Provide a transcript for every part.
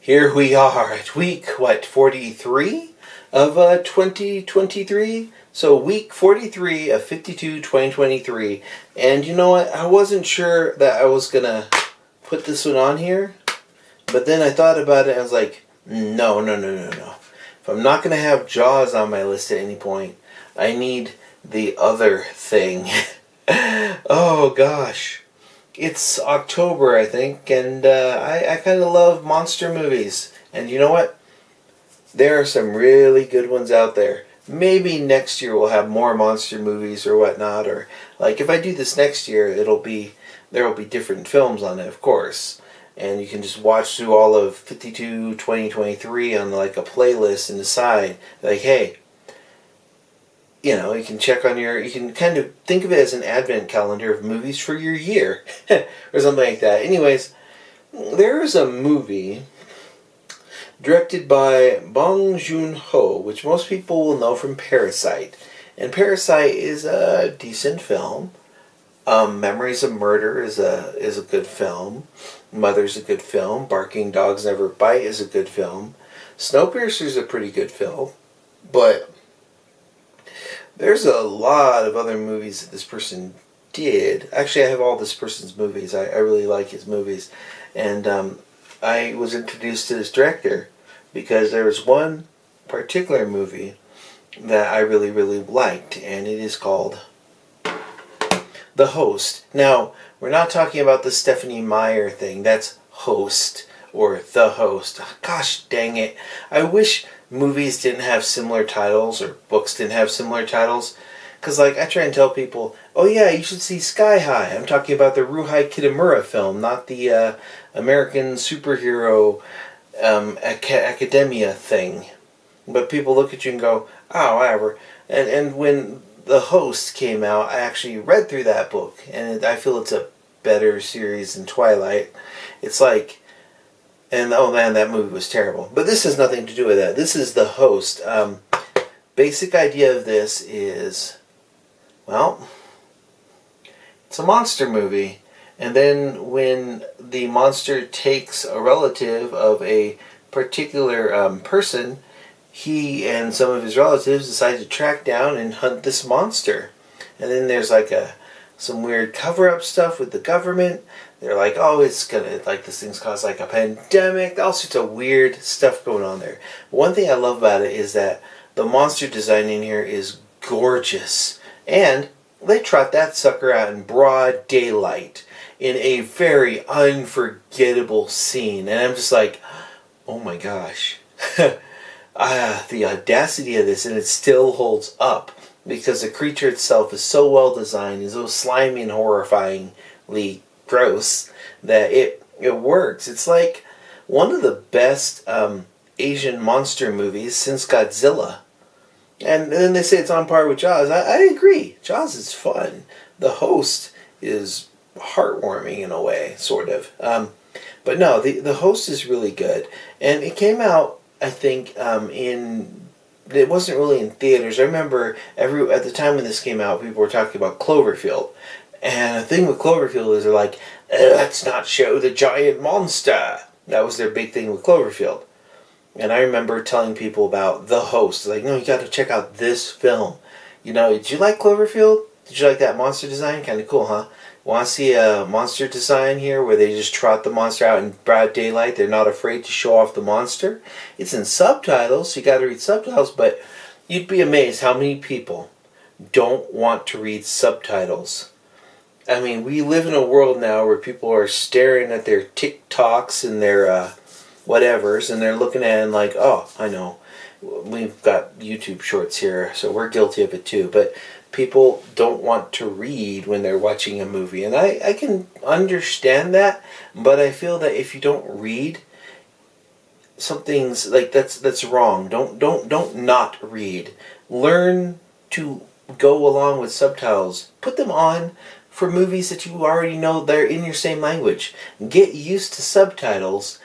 Here we are at week, 43 of 2023? So week 43 of 52, 2023. And you know what? I wasn't sure that I was going to put this one on here. But then I thought about it. I was like, no. If I'm not going to have Jaws on my list at any point, I need the other thing. Oh gosh. It's October, I think, and I kind of love monster movies. And you know what? There are some really good ones out there. Maybe next year we'll have more monster movies or whatnot, or like if I do this next year, there will be different films on it, of course. And you can just watch through all of 52, 2023 on like a playlist and decide, like, hey, you know, you can check on you can kind of think of it as an advent calendar of movies for your year. Or something like that. Anyways, there is a movie directed by Bong Joon-ho, which most people will know from Parasite. And Parasite is a decent film. Memories of Murder is a good film. Mother's a good film. Barking Dogs Never Bite is a good film. Snowpiercer's a pretty good film. But there's a lot of other movies that this person did. Actually, I have all this person's movies. I really like his movies. And I was introduced to this director because there was one particular movie that I really, really liked. And it is called The Host. Now, we're not talking about the Stephenie Meyer thing. That's Host or The Host. Gosh dang it. I wish movies didn't have similar titles or books didn't have similar titles. Because, like, I try and tell people, oh yeah, you should see Sky High. I'm talking about the Ruhei Kitamura film, not the American superhero academia thing. But people look at you and go, oh, whatever. And when The Host came out, I actually read through that book. And I feel it's a better series than Twilight. It's like, and oh man, that movie was terrible. But this has nothing to do with that. This is The Host. Basic idea of this is, well, it's a monster movie. And then when the monster takes a relative of a particular person, he and some of his relatives decide to track down and hunt this monster. And then there's like some weird cover-up stuff with the government. They're like, oh, it's gonna, like, this thing's caused like a pandemic. All sorts of weird stuff going on there. One thing I love about it is that the monster design in here is gorgeous. And they trot that sucker out in broad daylight in a very unforgettable scene. And I'm just like, oh my gosh. The audacity of this, and it still holds up. Because the creature itself is so well designed, and so slimy and horrifyingly gross, that it works. It's like one of the best Asian monster movies since Godzilla. And then they say it's on par with Jaws. I agree. Jaws is fun. The Host is heartwarming in a way, sort of. But no, the Host is really good. And it came out, I think, it wasn't really in theaters. I remember at the time when this came out, people were talking about Cloverfield. And the thing with Cloverfield is they're like, let's not show the giant monster. That was their big thing with Cloverfield. And I remember telling people about The Host. Like, no, you got to check out this film. You know, did you like Cloverfield? Did you like that monster design? Kind of cool, huh? Want to see a monster design here where they just trot the monster out in broad daylight? They're not afraid to show off the monster. It's in subtitles, so you got to read subtitles, but you'd be amazed how many people don't want to read subtitles. I mean, we live in a world now where people are staring at their TikToks and their whatevers, and they're looking at it and like, oh, I know, we've got YouTube shorts here, so we're guilty of it too, but people don't want to read when they're watching a movie, and I can understand that, but I feel that if you don't read, something's like that's wrong. Don't not read. Learn to go along with subtitles. Put them on for movies that you already know they're in your same language. Get used to subtitles,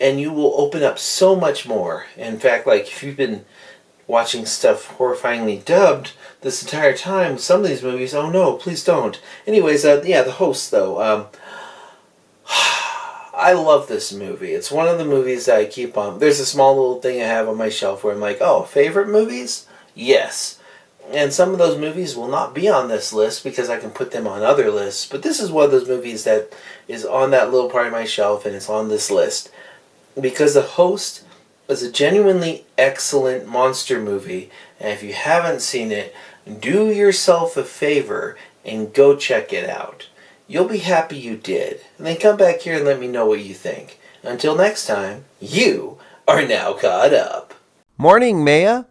and you will open up so much more. In fact, like if you've been watching stuff horrifyingly dubbed this entire time, some of these movies, oh no, please don't. Anyways, yeah, The Host though. I love this movie. It's one of the movies that I keep on. There's a small little thing I have on my shelf where I'm like, oh, favorite movies? Yes. And some of those movies will not be on this list because I can put them on other lists. But this is one of those movies that is on that little part of my shelf and it's on this list. Because The Host is a genuinely excellent monster movie. And if you haven't seen it, do yourself a favor and go check it out. You'll be happy you did. And then come back here and let me know what you think. Until next time, you are now caught up. Morning, Maya.